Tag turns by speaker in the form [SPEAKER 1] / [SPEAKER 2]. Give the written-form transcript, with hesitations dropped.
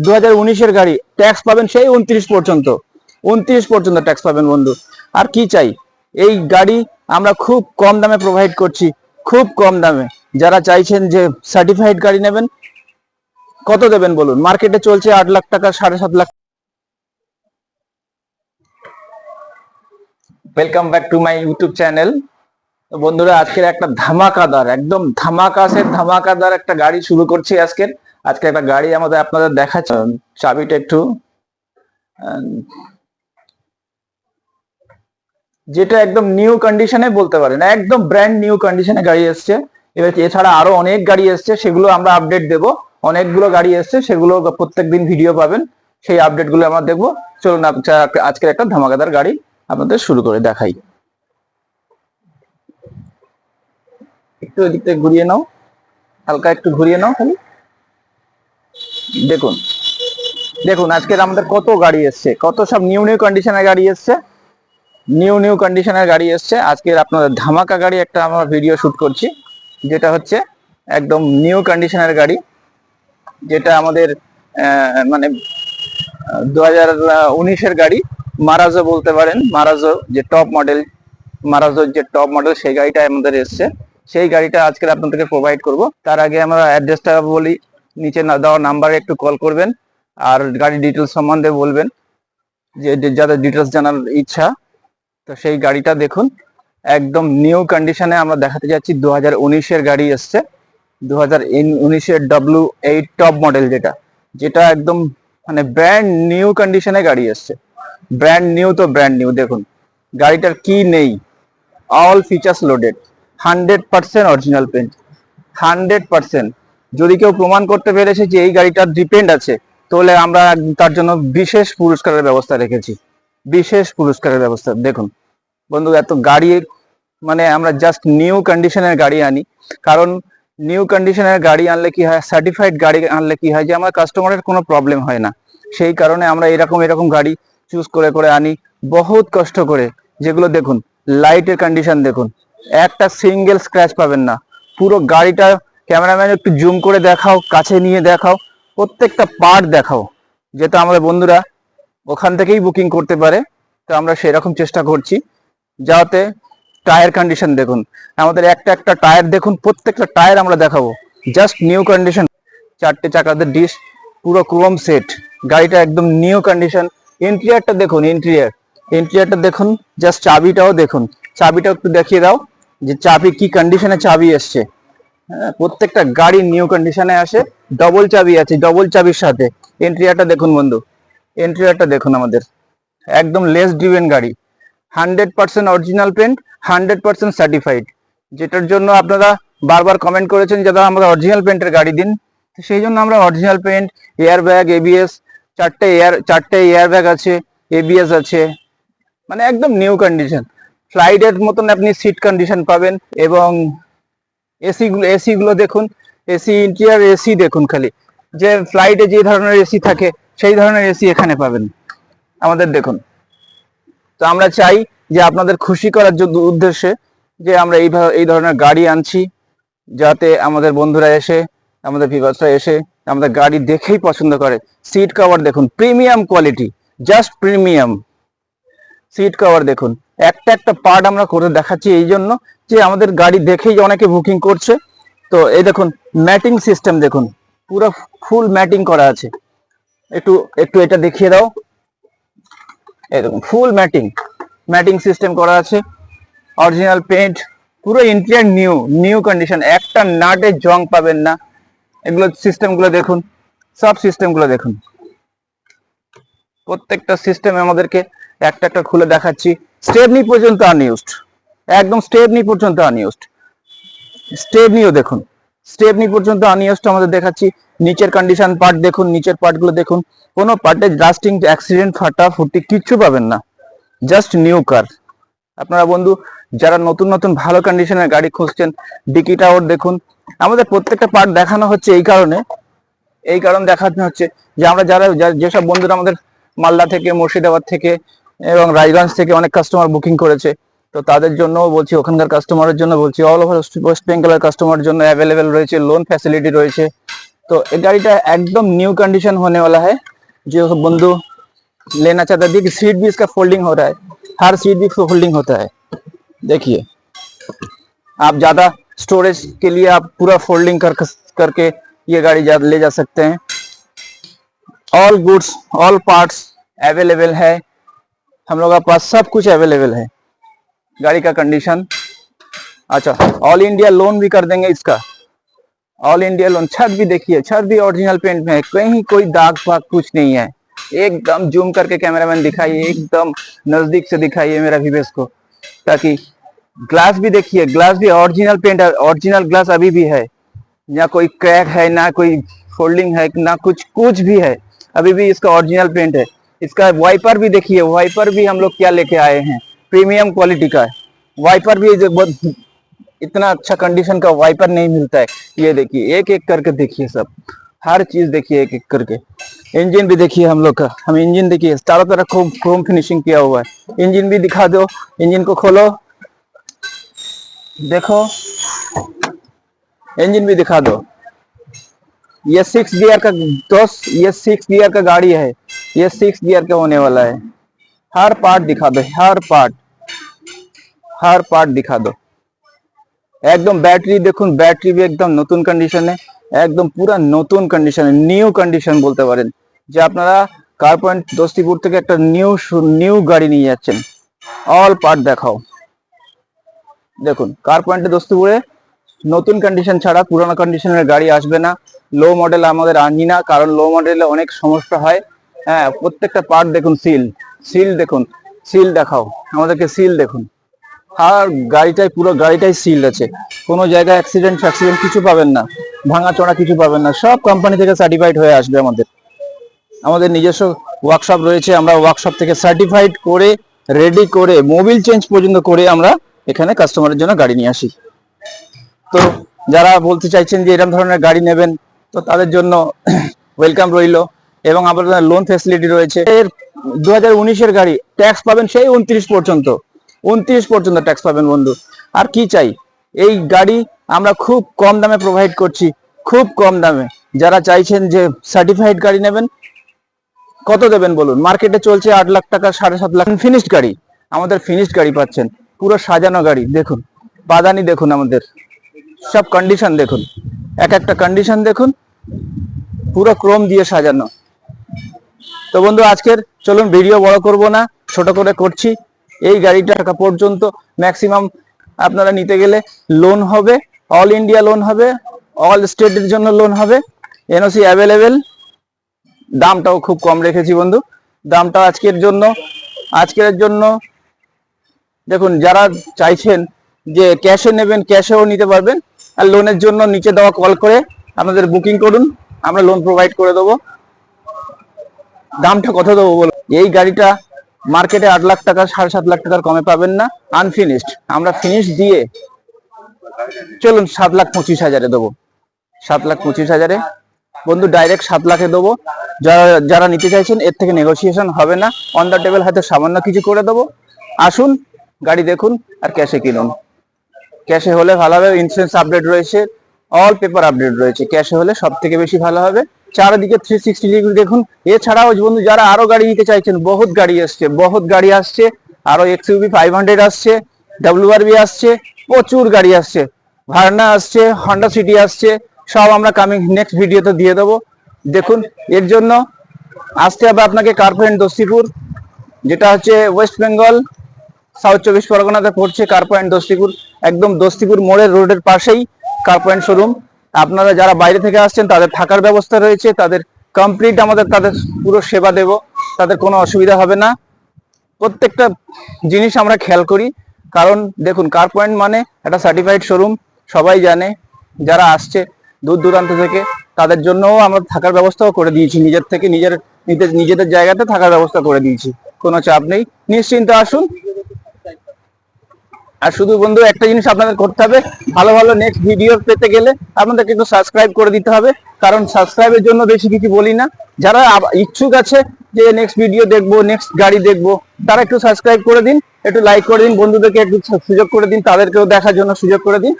[SPEAKER 1] 2019-এর গাড়ি, ট্যাক্স পাবেন সেই 29 পর্যন্ত ট্যাক্স পাবেন বন্ধু। আর কি চাই, এই গাড়ি আমরা খুব কম দামে প্রোভাইড করছি, খুব কম দামে। যারা চাইছেন যে সার্টিফাইড গাড়ি নেবেন, কত দেবেন বলুন? মার্কেটে চলছে 8 লাখ টাকা, 7.5 lakh. Welcome back to my YouTube channel. বন্ধুরা, আজকের একটা ধামাকাদার, একদম ধামাকাদার একটা গাড়ি শুরু করছি আজকে একটা গাড়ি আপনাদের দেখাচ্ছি। চাবিটা একটু, যেটা একদম নিউ কন্ডিশনে বলতে পারেন, একদম ব্র্যান্ড নিউ কন্ডিশনে গাড়ি এসছে। এবার এছাড়া আরো অনেক গাড়ি এসছে, সেগুলো আমরা আপডেট দেবো। অনেকগুলো গাড়ি এসছে, সেগুলো প্রত্যেকদিন ভিডিও পাবেন, সেই আপডেট গুলো আমরা দেখবো। চলুন আজকের একটা ধামাকাদার গাড়ি আপনাদের শুরু করে দেখাই। একটু এদিক থেকে ঘুরিয়ে নাও, হালকা একটু ঘুরিয়ে নাও খালি। দেখুন দেখুন আজকের আমাদের কত গাড়ি এসছে, কত সব নিউ কন্ডিশনের গাড়ি এসছে, নিউ কন্ডিশনের গাড়ি এসছে। আজকের আপনাদের ধামাকা গাড়ি একটা আমরা ভিডিও শুট করছি, যেটা হচ্ছে একদম নিউ কন্ডিশনের গাড়ি, যেটা আমাদের মানে 2019-এর গাড়ি। মারাজো বলতে পারেন, মারাজো যে টপ মডেল, সেই গাড়িটা আমাদের এসছে। সেই গাড়িটা আজকে আপনাদেরকে প্রোভাইড করব। তার আগে আমরা অ্যাড্রেসটা বলি, নিচে দেওয়া নাম্বারে একটু কল করবেন, আর গাড়ির ডিটেলস সম্বন্ধে বলবেন, যে যাদের ডিটেলস জানার ইচ্ছা। তো সেই গাড়িটা দেখুন, একদম নিউ কন্ডিশনে আমরা দেখাতে যাচ্ছি। 2019-এর গাড়ি এসছে, 2019-এর W8 টপ মডেল, যেটা একদম মানে ব্র্যান্ড নিউ কন্ডিশনে গাড়ি এসছে। Brand new. দেখুন গাড়িটার কি নেই, all features loaded, 100% original paint, 100%। যদি কেউ প্রমাণ করতে পেরেছে যে এই গাড়িটার রিপেন্ট আছে, তাহলে আমরা তার জন্য বিশেষ পুরস্কারের ব্যবস্থা রেখেছি, বিশেষ পুরস্কারের ব্যবস্থা। দেখুন বন্ধু, এত গাড়ি মানে আমরা জাস্ট নিউ কন্ডিশনের গাড়ি আনি, কারণ নিউ কন্ডিশনের গাড়ি আনলে কি হয়, সার্টিফাইড গাড়ি আনলে কি হয়, যে আমার কাস্টমারের কোনো প্রবলেম হয় না। সেই কারণে আমরা এরকম গাড়ি চুজ করে আনি, বহুত কষ্ট করে। যেগুলো দেখুন, লাইটের কন্ডিশন দেখুন, একটা সিঙ্গেল স্ক্র্যাচ পাবেন না। পুরো গাড়িটা ক্যামেরাম্যান একটু জুম করে দেখাও, কাছে নিয়ে দেখাও, প্রত্যেকটা পার্ট দেখাও, যেটা আমাদের বন্ধুরা ওখান থেকেই বুকিং করতে পারে। তো আমরা সেরকম চেষ্টা করছি, যাতে টায়ার কন্ডিশন দেখুন, আমাদের একটা টায়ার দেখুন, প্রত্যেকটা টায়ার আমরা দেখাবো জাস্ট নিউ কন্ডিশন। 4টে চাকাদের ডিস্ক, পুরো ক্রোম সেট, গাড়িটা একদম নিউ কন্ডিশন। ইন্টেরিয়রটা দেখুন, ইন্টেরিয়রটা দেখুন, জাস্ট চাবিটাও দেখুন, চাবিটা একটু দেখিয়ে দাও যে চাবি কি কন্ডিশনে চাবি এসছে। হ্যাঁ, প্রত্যেকটা গাড়ি নিউ কন্ডিশনে আসে, ডবল চাবি আছে, ডবল চাবির সাথে। ইন্টেরিয়রটা দেখুন বন্ধু, ইন্টেরিয়রটা দেখুন, আমাদের একদম লেস ড্রিভেন গাড়ি, 100% অরিজিনাল পেন্ট, 100% সার্টিফাইড। যেটার জন্য আপনারা বারবার কমেন্ট করেছেন যে দাদা আমরা অরিজিনাল পেন্টের গাড়ি দিন, সেই জন্য আমরা original paint, air bag, ABS, 4টে এয়ার ব্যাগ আছে, এবিএস আছে, মানে একদম নিউ কন্ডিশন। ফ্লাইটের মতন আপনি সিট কন্ডিশন পাবেন। এবং এসি গুলো দেখুন, এসি ইন্টেরিয়র এসি দেখুন, খালি যে ফ্লাইটে যে ধরনের এসি থাকে সেই ধরনের এসি এখানে পাবেন আমাদের। দেখুন, তো আমরা চাই যে আপনাদের খুশি করার উদ্দেশ্যে যে আমরা এই ধরনের গাড়ি আনছি, যাতে আমাদের বন্ধুরা এসে, আমাদের ভিউয়ার্সরা এসে আমাদের গাড়ি দেখেই পছন্দ করে। সিট কভার দেখুন, premium quality, just premium. Seat cover দেখুন, একটা পার্ট আমরা করে দেখাচ্ছি এই জন্য যে আমাদের গাড়ি দেখেই অনেকে বুকিং করছে। তো এই দেখুন, ম্যাটিং সিস্টেম দেখুন, পুরো ফুল ম্যাটিং করা আছে। একটু এটা দেখিয়ে দাও। এই দেখুন, ফুল ম্যাটিং সিস্টেম করা আছে, অরিজিনাল পেন্ট, পুরো ইন্টেরিয়র নিউ কন্ডিশন, একটা নাটের জং পাবেন না। এগুলো সিস্টেমগুলো দেখুন, সব সিস্টেমগুলো দেখুন, প্রত্যেকটা সিস্টেম আমাদেরকে একটা খুলে দেখাচ্ছি। স্টেপনি পর্যন্ত আনইউজড, একদম স্টেপনি পর্যন্ত আনইউজড। স্টেপনিও দেখুন, স্টেপনি পর্যন্ত আনইউজড আমাদের দেখাচ্ছি। নিচের কন্ডিশন পার্ট দেখুন, নিচের পার্টগুলো দেখুন, কোনো পার্টে রাস্টিং, অ্যাক্সিডেন্ট, ফাটা ফুটি কিচ্ছু পাবেন না, জাস্ট নিউ কার। আপনারা বন্ধু যারা নতুন ভালো কন্ডিশনের গাড়ি খুঁজছেন, ডিকিটাও দেখুন। আমাদের প্রত্যেকটা পার্ট দেখানো হচ্ছে এই কারণ দেখানো হচ্ছে যে আমরা যেসব বন্ধুরা আমাদের মালদা থেকে, মুর্শিদাবাদ থেকে এবং রায়গঞ্জ থেকে অনেক কাস্টমার বুকিং করেছে, তো তাদের জন্য বলছি, ওখানকার কাস্টমারের জন্য বলছি, অল ওভার ওয়েস্ট বেঙ্গলের কাস্টমারের জন্য অ্যাভেলেবেল রয়েছে, লোন ফ্যাসিলিটি রয়েছে। तो ये गाड़ीটা एकदम न्यू कंडीशन होने वाला है। जो बंधु लेना चाहता है, देखिए सीट भी इसका फोल्डिंग हो रहा है, हर सीट भी फोल्डिंग होता है। देखिए आप ज्यादा स्टोरेज के लिए आप पूरा फोल्डिंग करके ये गाड़ी ले जा सकते हैं। All goods all parts available है, हम लोग के पास सब कुछ अवेलेबल है। गाड़ी का कंडीशन अच्छा, ऑल इंडिया लोन भी कर देंगे इसका, ऑल इंडिया लोन। छत भी देखिए, छत भी ओरिजिनल पेंट में है, कहीं कोई दाग फाग कुछ नहीं है। एकदम जूम करके कैमरामैन दिखाइए, एकदम नजदीक से दिखाइए मेरा व्यूअर्स को, ताकि ग्लास भी देखिए, ग्लास भी ओरिजिनल पेंट है, ओरिजिनल ग्लास अभी भी है, ना कोई क्रैक है, ना कोई फोल्डिंग है, ना कुछ कुछ भी है, अभी भी इसका ओरिजिनल पेंट है। इसका वाइपर भी देखिए, वाइपर भी हम लोग क्या लेके आए हैं, प्रीमियम क्वालिटी का वाइपर भी। इतना अच्छा कंडीशन का वाइपर नहीं मिलता है। ये देखिए एक एक करके देखिए, सब हर चीज देखिए एक एक करके। इंजन भी देखिए हम लोग का, हम इंजन देखिए चारों तरफ क्रोम फिनिशिंग किया हुआ है। इंजन भी दिखा दो, इंजन को खोलो, देखो इंजन भी दिखा दो। ये 6 गियर का दोस्त, ये 6 गियर का गाड़ी है, ये 6 गियर का होने वाला है। हर पार्ट दिखा दो, हर पार्ट दिखा दो। एकदम बैटरी देखुन, बैटरी भी एकदम नतून कंडीशन है, एकदम पूरा नतून कंडीशन है, निউ कंडीशन বলতে পারেন যে আপনারা কার পয়েন্ট দস্তিপুর থেকে একটা নিউ গাড়ি নিয়ে যাচ্ছেন। অল পার্ট দেখাও, দেখুন কার পয়েন্টে দস্তিপুরে নতুন কন্ডিশন ছাড়া পুরনো কন্ডিশনের গাড়ি আসবে না। লো মডেল আমাদের আনি না, কারণ লো মডেলে অনেক সমস্যা হয়। হ্যাঁ, প্রত্যেকটা পার্ট দেখুন, সিল দেখুন, সিল দেখাও আমাদেরকে, সিল দেখুন। আর গাড়িটাই পুরো গাড়িটাই সিল আছে, কোনো জায়গায় অ্যাক্সিডেন্ট কিছু পাবেন না, ভাঙাচোরা কিছু পাবেন না, সব কোম্পানি থেকে সার্টিফাইড হয়ে আসবে। আমাদের নিজস্ব ওয়ার্কশপ রয়েছে, আমরা ওয়ার্কশপ থেকে সার্টিফাইড করে রেডি করে মোবিল চেঞ্জ পর্যন্ত করে আমরা এখানে কাস্টমারের জন্য গাড়ি নিয়ে আসি। তো যারা বলতে চাইছেন যে এরকম ধরনের গাড়ি নেবেন, তো তাদের জন্য ওয়েলকাম রইল, এবং আমাদের লোন ফ্যাসিলিটি রয়েছে। এর 2019-এর গাড়ি, ট্যাক্স পাবেন সেই 29 পর্যন্ত ট্যাক্স পাবেন বন্ধু। আর কি চাই, এই গাড়ি আমরা খুব কম দামে প্রোভাইড করছি, খুব কম দামে। যারা চাইছেন যে সার্টিফাইড গাড়ি নেবেন, কত দেবেন বলুন? মার্কেটে চলছে 8 লাখ টাকা, 7.5 লাখ। ফিনিশড গাড়ি, আমাদের ফিনিশড গাড়ি পাচ্ছেন, পুরো সাজানো গাড়ি। দেখুন পাদানি দেখুন, আমাদের সব কন্ডিশন দেখুন, এক একটা কন্ডিশন দেখুন, পুরো ক্রোম দিয়ে সাজানো। তো বন্ধু আজকের চলুন ভিডিও বড় করব না, ছোট করে করছি। এই গাড়িটা টাকা পর্যন্ত ম্যাক্সিমাম আপনারা নিতে গেলে লোন হবে, অল ইন্ডিয়া লোন হবে, অল স্টেটের জন্য লোন হবে, এনওসি অ্যাভেলেবেল। দামটাও খুব কম রেখেছি বন্ধু, দামটা আজকের জন্য দেখুন, যারা চাইছেন যে ক্যাশে নেবেন ক্যাশেও নিতে পারবেন, আর লোনের জন্য নিচে দেওয়া কল করে আপনাদের বুকিং করুন, আমরা লোন প্রোভাইড করে দেবো। দামটা কত দেবো বলুন? এই গাড়িটা মার্কেটে 8 লাখ টাকা, 7.5 লাখ টাকার কমে পাবেন না আনফিনিশড। আমরা ফিনিশ দিয়ে চলুন 7,25,000-এ দেবো, 7,25,000-এ বন্ধু, ডাইরেক্ট 7 লাখে দেবো। যারা নিতে চাইছেন এর থেকে নেগোসিয়েশন হবে না, অন দ্য টেবিল হয়তো সামান্য কিছু করে দেবো। আসুন গাড়ি দেখুন আর ক্যাশে কিনুন। ক্যাশে হলে ভালো হবে, ইন্স্যুরেন্স আপডেট রয়েছে, অল পেপার আপডেট রয়েছে, ক্যাশে হলে সব থেকে বেশি ভালো হবে। চারিদিকে 360 ডিগ্রি দেখুন। এছাড়াও বন্ধু যারা আরো গাড়ি নিতে চাইছেন, বহুত গাড়ি আসছে, আরো XUV 500 আসছে, WRV আসছে, প্রচুর গাড়ি আসছে, ভার্না আসছে, হন্ডা সিটি আসছে, সব আমরা কামিং নেক্সট ভিডিওতে দিয়ে দেবো। দেখুন, এর জন্য আসতে হবে আপনাকে কার পয়েন্ট দস্তিপুর, যেটা হচ্ছে ওয়েস্ট বেঙ্গল সাউথ 24 পরগনাতে পড়ছে। কার পয়েন্ট দস্তিপুর, একদম দস্তিপুর মোড়ের রোডের পাশেই কার পয়েন্ট শোরুম। আপনারা যারা বাইরে থেকে আসছেন তাদের থাকার ব্যবস্থা রয়েছে, তাদের কমপ্লিট তাদের পুরো সেবা দেব, তাদের কোনো অসুবিধা হবে না। প্রত্যেকটা জিনিস আমরা খেয়াল করি, কারণ দেখুন কার পয়েন্ট মানে একটা সার্টিফাইড শোরুম, সবাই জানে। যারা আসছে দূর দূরান্ত থেকে তাদের জন্যও আমরা থাকার ব্যবস্থাও করে দিয়েছি, নিজেদের জায়গাতে থাকার ব্যবস্থা করে দিয়েছি, কোনো চাপ নেই, নিশ্চিন্তে আসুন। আর শুধু বন্ধু একটা জিনিস আপনাদের করতে হবে, ভালো ভালো নেক্সট ভিডিও পেতে গেলে আপনাদেরকে একটু সাবস্ক্রাইব করে দিতে হবে, কারণ সাবস্ক্রাইবের জন্য বেশি কিছু বলি না। যারা ইচ্ছুক আছে যে নেক্সট ভিডিও দেখবো, নেক্সট গাড়ি দেখবো, তারা একটু সাবস্ক্রাইব করে দিন, একটু লাইক করে দিন, বন্ধুদেরকে একটু সুযোগ করে দিন, তাদেরকেও দেখার জন্য সুযোগ করে দিন।